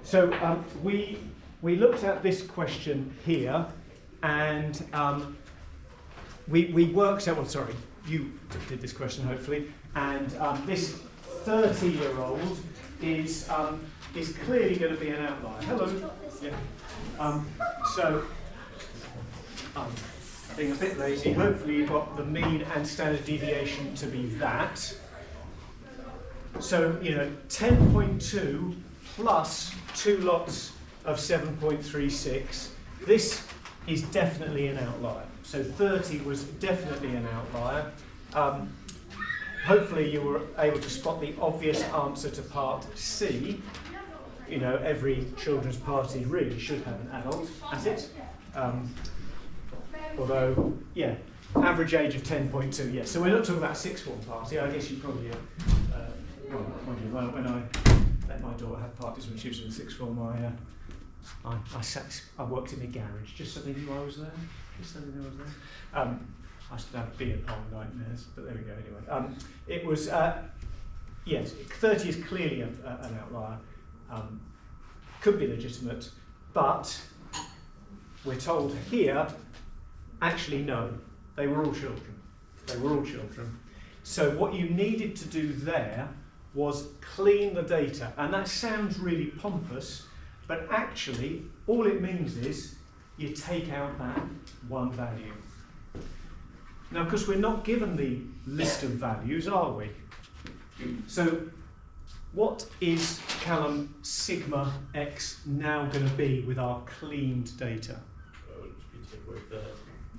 So we looked at this question here, and we worked out. Well, sorry, you did this question hopefully, and this 30-year-old is clearly going to be an outlier. Hello. Yeah. So. Being a bit lazy, hopefully you've got the mean and standard deviation to be that. So, 10.2 plus 2 lots of 7.36, this is definitely an outlier. So 30 was definitely an outlier. Hopefully you were able to spot the obvious answer to part C. Every children's party really should have an adult at it. Although, yeah, average age of 10.2, yes. So we're not talking about a sixth form party. I guess you probably, when I let my daughter have parties when she was in sixth form, I worked in a garage, just so they knew I was there. I used to have beer pong nightmares, but there we go anyway. It was, yes, 30 is clearly an outlier. Could be legitimate, but we're told here, actually, no, they were all children. So what you needed to do there was clean the data. And that sounds really pompous, but actually, all it means is you take out that one value. Now, of course, we're not given the list of values, are we? So what is Callum sigma x now going to be with our cleaned data?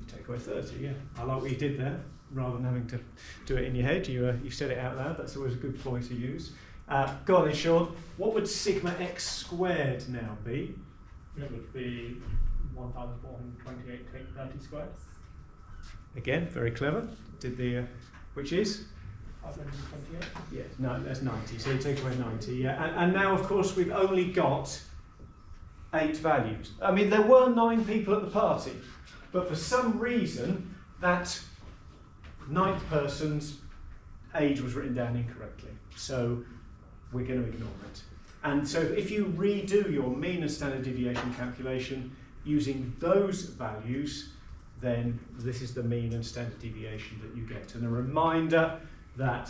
Take away 30, yeah. I like what you did there. Rather than having to do it in your head, you said it out loud. That's always a good ploy to use. Go on then, Sean. What would sigma x squared now be? It would be 1,428 take 30 squared. Again, very clever. Did the which is? 528. Yeah, no, that's 90. So you take away 90. Yeah, and now of course we've only got 8 values. I mean, there were 9 people at the party. But for some reason, that 9th person's age was written down incorrectly. So we're going to ignore it. And so if you redo your mean and standard deviation calculation using those values, then this is the mean and standard deviation that you get. And a reminder that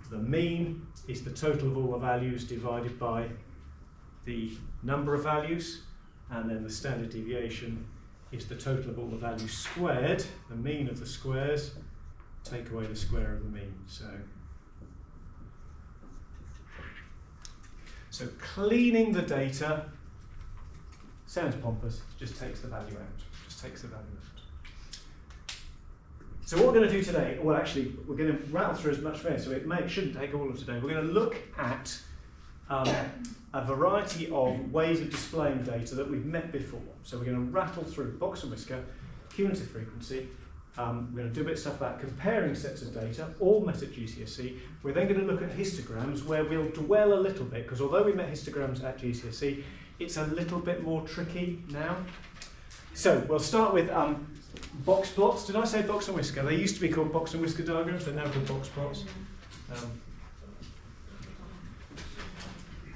the mean is the total of all the values divided by the number of values, and then the standard deviation is the total of all the values squared, the mean of the squares, take away the square of the mean. So cleaning the data sounds pompous, just takes the value out. So what we're going to do today, well actually we're going to rattle through as much there, so it shouldn't take all of today. We're going to look at a variety of ways of displaying data that we've met before. So we're going to rattle through box and whisker, cumulative frequency. We're going to do a bit of stuff about comparing sets of data, all met at GCSE. We're then going to look at histograms, where we'll dwell a little bit, because although we met histograms at GCSE, it's a little bit more tricky now. So we'll start with box plots. Did I say box and whisker? They used to be called box and whisker diagrams, they're now called box plots.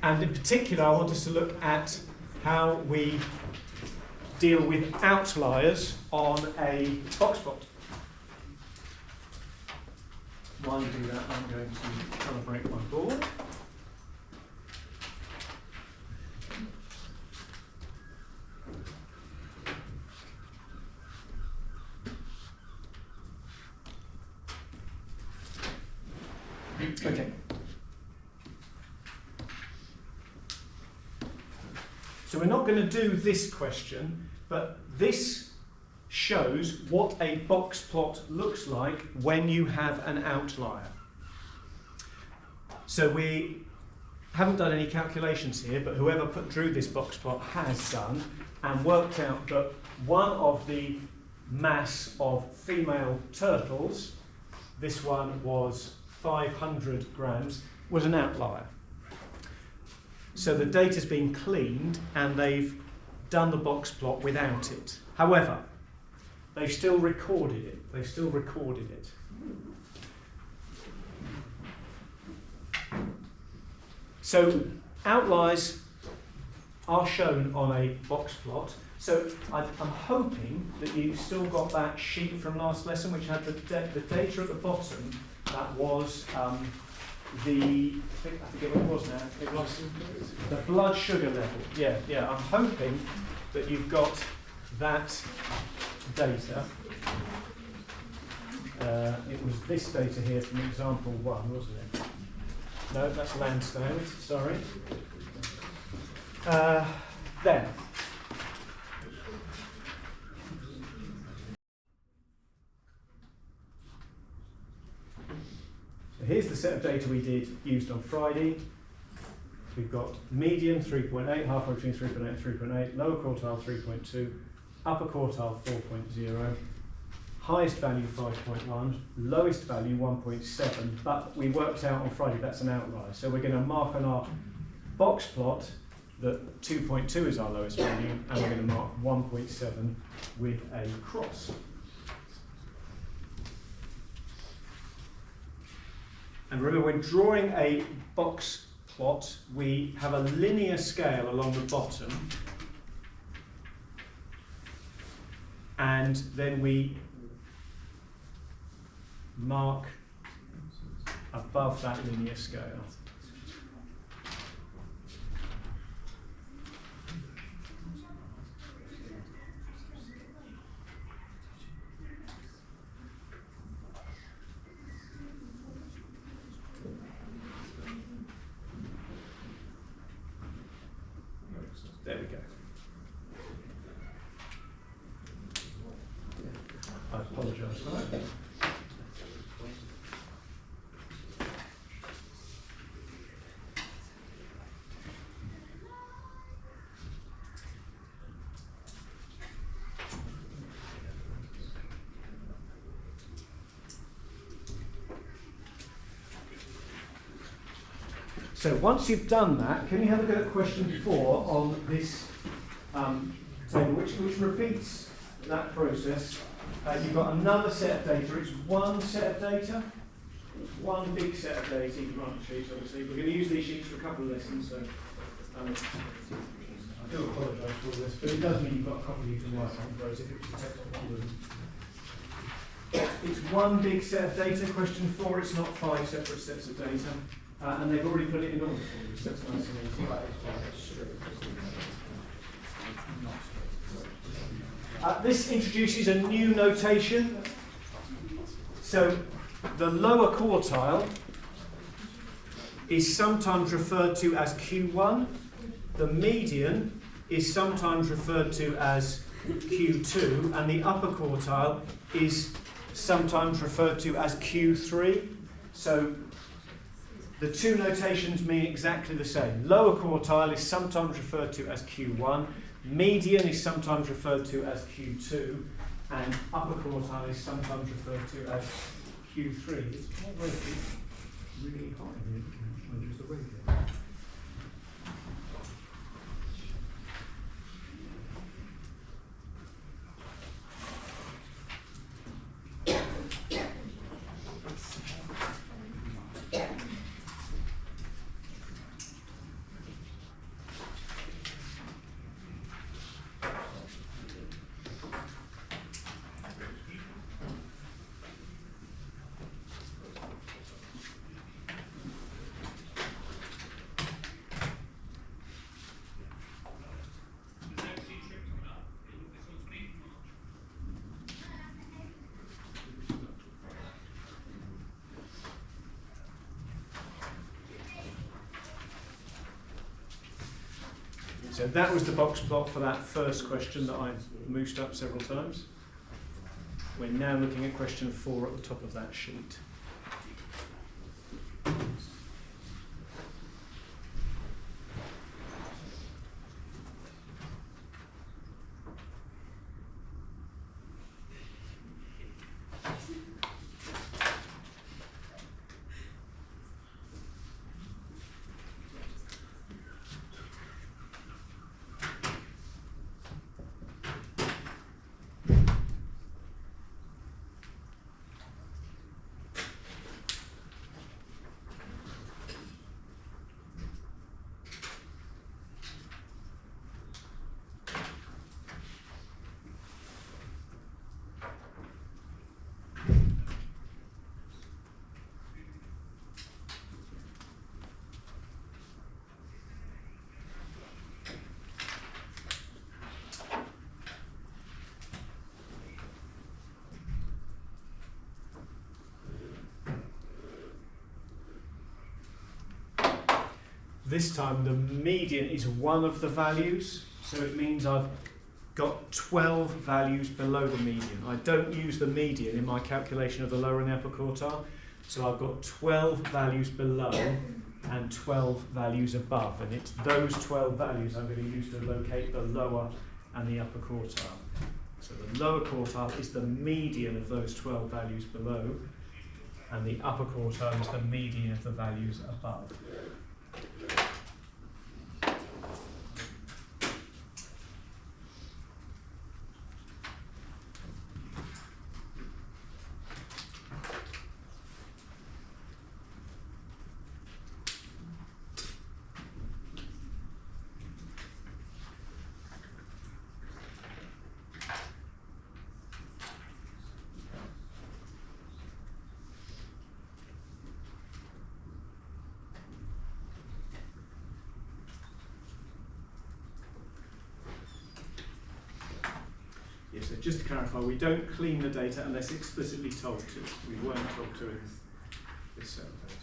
And in particular, I want us to look at how we deal with outliers on a box plot. While you do that, I'm going to calibrate my board. Okay. So we're not going to do this question, but this shows what a box plot looks like when you have an outlier. So we haven't done any calculations here, but whoever drew this box plot has done and worked out that one of the mass of female turtles, this one was 500 grams, was an outlier. So the data's been cleaned and they've done the box plot without it. However, they've still recorded it. So outliers are shown on a box plot. So I'm hoping that you've still got that sheet from last lesson, which had the data at the bottom. That was I forget what it was now. It was the blood sugar level. Yeah. I'm hoping that you've got that data. It was this data here from example 1, wasn't it? No, that's Lansdale, sorry. There. So here's the set of data we used on Friday. We've got median 3.8, halfway between 3.8 and 3.8, lower quartile 3.2, upper quartile 4.0, highest value 5.1, lowest value 1.7, but we worked out on Friday that's an outlier. So we're going to mark on our box plot that 2.2 is our lowest value, and we're going to mark 1.7 with a cross. And remember, when drawing a box plot, we have a linear scale along the bottom, and then we mark above that linear scale. There we go. I apologise for that. So once you've done that, can you have a go at question 4 on this table, which repeats that process? You've got another set of data. It's one set of data. It's one big set of data. You can write the sheets, obviously. We're going to use these sheets for a couple of lessons, so I do apologise for all this, but it does mean you've got a copy you can write on, whereas if it was a textbook, you wouldn't. It's one big set of data. Question 4, it's not 5 separate sets of data. And they've already put it in order for you, so it's nice and easy. This introduces a new notation. So the lower quartile is sometimes referred to as Q1. The median is sometimes referred to as Q2. And the upper quartile is sometimes referred to as Q3. So the two notations mean exactly the same. Lower quartile is sometimes referred to as Q1, median is sometimes referred to as Q2, and upper quartile is sometimes referred to as Q3. It's already really high here. I'll use the radio. So that was the box plot for that first question that I moosed up several times. We're now looking at question 4 at the top of that sheet. This time the median is one of the values, so it means I've got 12 values below the median. I don't use the median in my calculation of the lower and the upper quartile, so I've got 12 values below and 12 values above, and it's those 12 values I'm going to use to locate the lower and the upper quartile. So the lower quartile is the median of those 12 values below, and the upper quartile is the median of the values above. So just to clarify, we don't clean the data unless explicitly told to. We weren't told to in this set of data.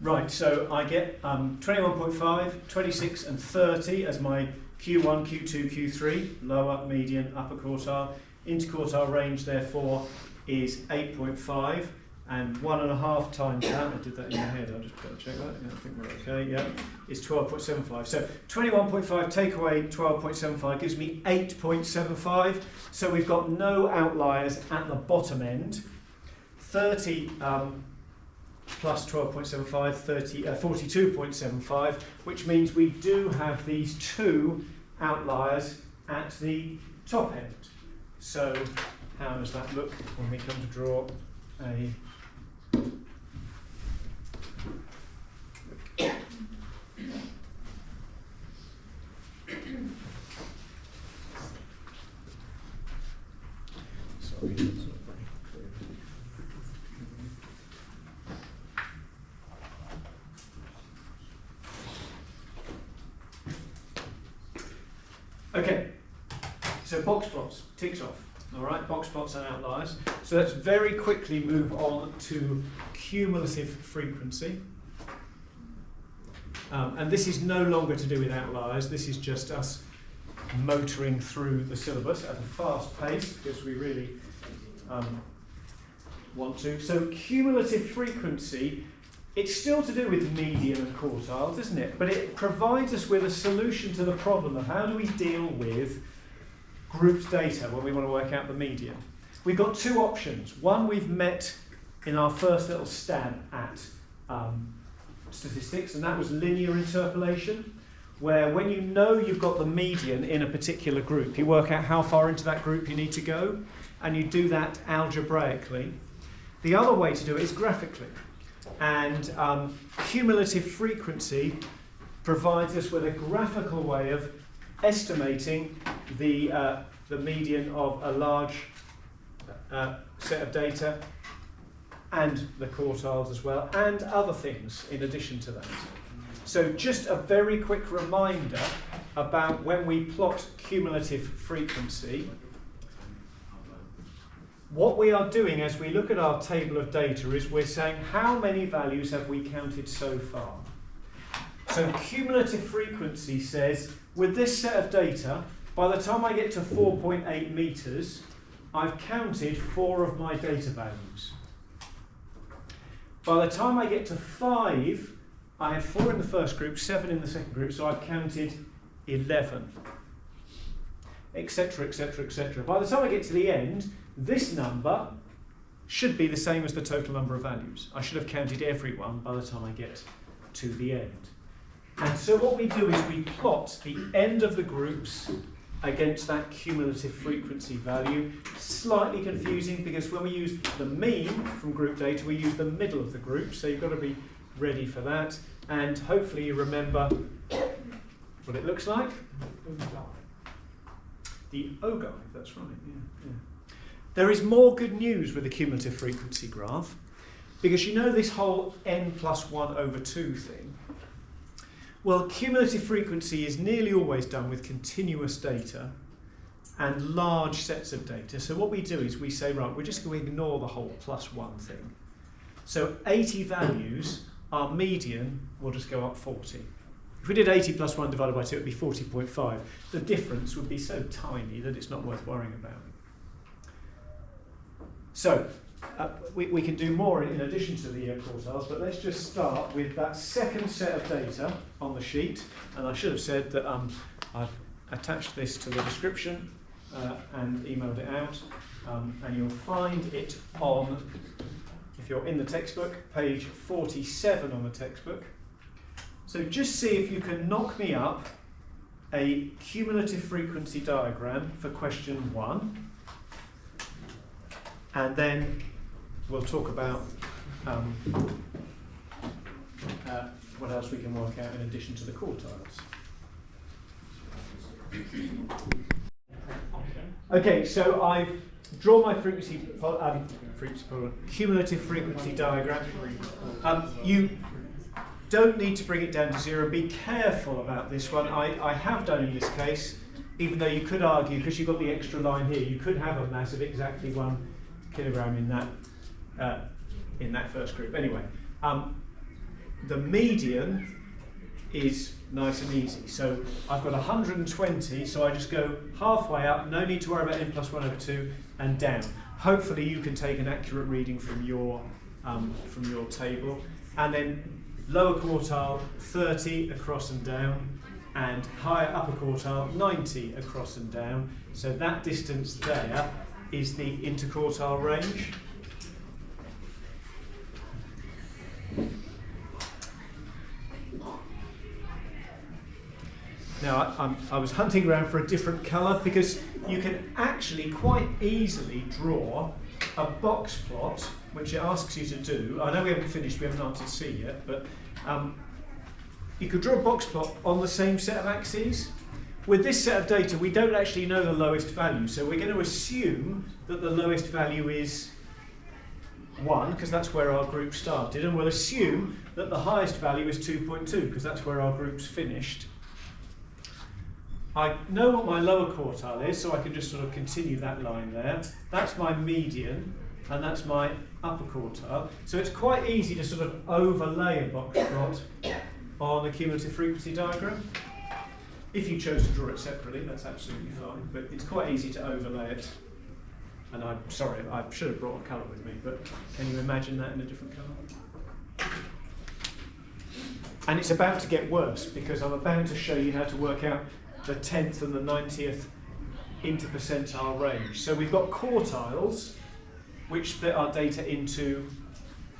Right, so I get 21.5, 26 and 30 as my Q1, Q2, Q3, lower, median, upper quartile. Interquartile range, therefore, is 8.5, and 1.5 times that, I did that in my head, I'll just better check that, yeah, I think we're okay, yeah, is 12.75. So 21.5 take away 12.75 gives me 8.75, so we've got no outliers at the bottom end. 30 plus 12.75, 42.75, which means we do have these two outliers at the top end. So how does that look when we come to draw a sorry. Okay, so box plots, ticks off. All right, box plots and outliers. So let's very quickly move on to cumulative frequency. And this is no longer to do with outliers. This is just us motoring through the syllabus at a fast pace because we really want to. So cumulative frequency, it's still to do with median and quartiles, isn't it? But it provides us with a solution to the problem of how do we deal with grouped data when we want to work out the median. We've got two options. One we've met in our first little stab at statistics, and that was linear interpolation, where when you know you've got the median in a particular group, you work out how far into that group you need to go, and you do that algebraically. The other way to do it is graphically. And cumulative frequency provides us with a graphical way of estimating the median of a large set of data and the quartiles as well, and other things in addition to that. So just a very quick reminder about when we plot cumulative frequency. What we are doing as we look at our table of data is we're saying how many values have we counted so far. So cumulative frequency says with this set of data, by the time I get to 4.8 metres, I've counted 4 of my data values. By the time I get to 5, I had 4 in the first group, 7 in the second group, so I've counted 11, etc., etc., etc. By the time I get to the end, this number should be the same as the total number of values. I should have counted everyone by the time I get to the end. And so what we do is we plot the end of the groups against that cumulative frequency value. Slightly confusing because when we use the mean from group data, we use the middle of the group, so you've got to be ready for that. And hopefully you remember what it looks like. The ogive, that's right, yeah. There is more good news with the cumulative frequency graph, because you know this whole n+1/2 thing. Well, cumulative frequency is nearly always done with continuous data and large sets of data. So what we do is we say, right, we're just going to ignore the whole +1 thing. So 80 values, our median will just go up 40. If we did 80 plus 1 divided by 2, it would be 40.5. The difference would be so tiny that it's not worth worrying about. So we can do more in addition to the quartiles, but let's just start with that second set of data on the sheet. And I should have said that I've attached this to the description and emailed it out. And you'll find it on, if you're in the textbook, page 47 on the textbook. So just see if you can knock me up a cumulative frequency diagram for question 1. And then we'll talk about what else we can work out in addition to the quartiles. Okay, so I've drawn my cumulative frequency diagram. You don't need to bring it down to 0. Be careful about this one. I have done in this case, even though you could argue, because you've got the extra line here, you could have a mass of exactly 1 kilogram in that first group. Anyway, the median is nice and easy. So I've got 120, so I just go halfway up, no need to worry about n+1/2, and down. Hopefully you can take an accurate reading from your table. And then lower quartile, 30 across and down, and higher upper quartile, 90 across and down. So that distance there is the interquartile range. Now, I was hunting around for a different colour because you can actually quite easily draw a box plot, which it asks you to do. I know we haven't finished, we haven't answered C yet, but you could draw a box plot on the same set of axes. With this set of data, we don't actually know the lowest value, so we're going to assume that the lowest value is 1, because that's where our group started, and we'll assume that the highest value is 2.2, because that's where our group's finished. I know what my lower quartile is, so I can just sort of continue that line there. That's my median, and that's my upper quartile. So it's quite easy to sort of overlay a box plot on a cumulative frequency diagram. If you chose to draw it separately, that's absolutely fine, but it's quite easy to overlay it. And I'm sorry, I should have brought a colour with me, but can you imagine that in a different colour? And it's about to get worse, because I'm about to show you how to work out the 10th and the 90th interpercentile range. So we've got quartiles, which split our data into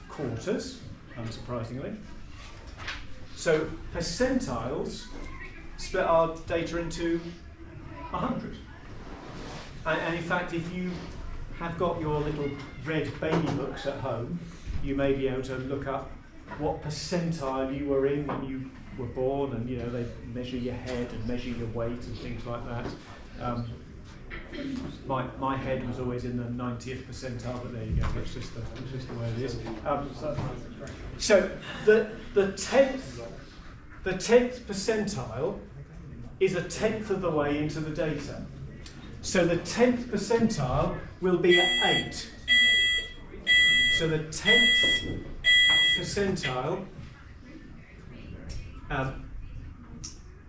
quarters, unsurprisingly. So percentiles split our data into 100. And in fact, if you have got your little red baby books at home, you may be able to look up what percentile you were in when you were born, and they measure your head and measure your weight and things like that. My head was always in the 90th percentile, but there you go. That's just the way it is. So the 10th percentile is a 10th of the way into the data. So the 10th percentile will be at 8. So the 10th percentile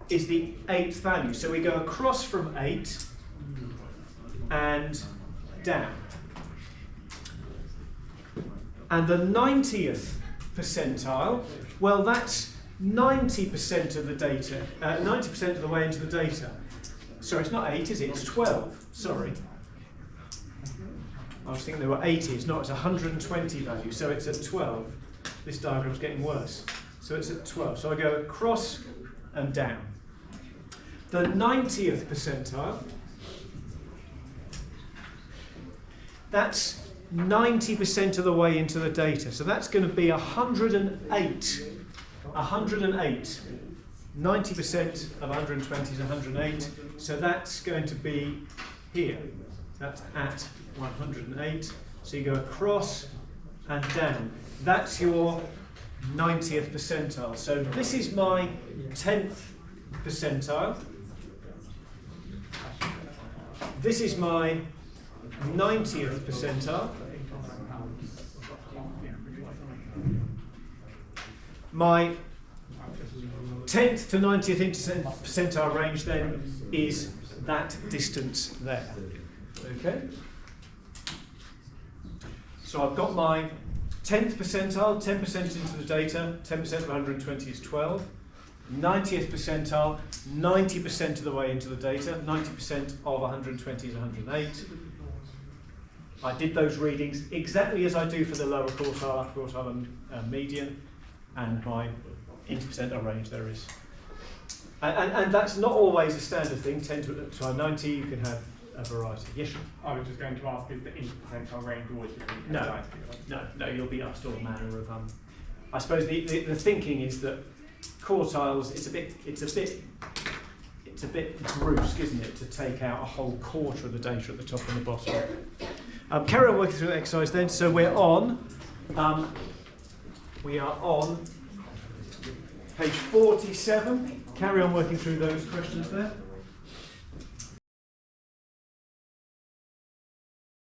is the 8th value. So we go across from 8 and down. And the 90th percentile, well, that's 90% of the data, 90% of the way into the data. Sorry, it's not 8, is it? It's 12. Sorry. I was thinking there were 80. It's not, it's 120 value, so it's at 12. This diagram's getting worse. So it's at 12. So I go across and down. The 90th percentile, that's 90% of the way into the data. So that's going to be 108. 108. 90% of 120 is 108. So that's going to be here. That's at 108. So you go across and down. That's your 90th percentile. So this is my 10th percentile. This is my 90th percentile. My 10th to 90th percentile range then is that distance there. Okay? So I've got my 10th percentile, 10% into the data, 10% of 120 is 12. 90th percentile, 90% of the way into the data, 90% of 120 is 108. I did those readings exactly as I do for the lower quartile, upper quartile and median, and my interpercentile range there is. And that's not always a standard thing, 10 to 90, you can have a variety. Yes, sure. I was just going to ask, is the interpercentile range always between 10 and 90? No, you'll be asked all manner of I suppose the thinking is that quartiles, it's a bit brusque, isn't it, to take out a whole quarter of the data at the top and the bottom. Carry on working through the exercise then. So we are on page 47. Carry on working through those questions there.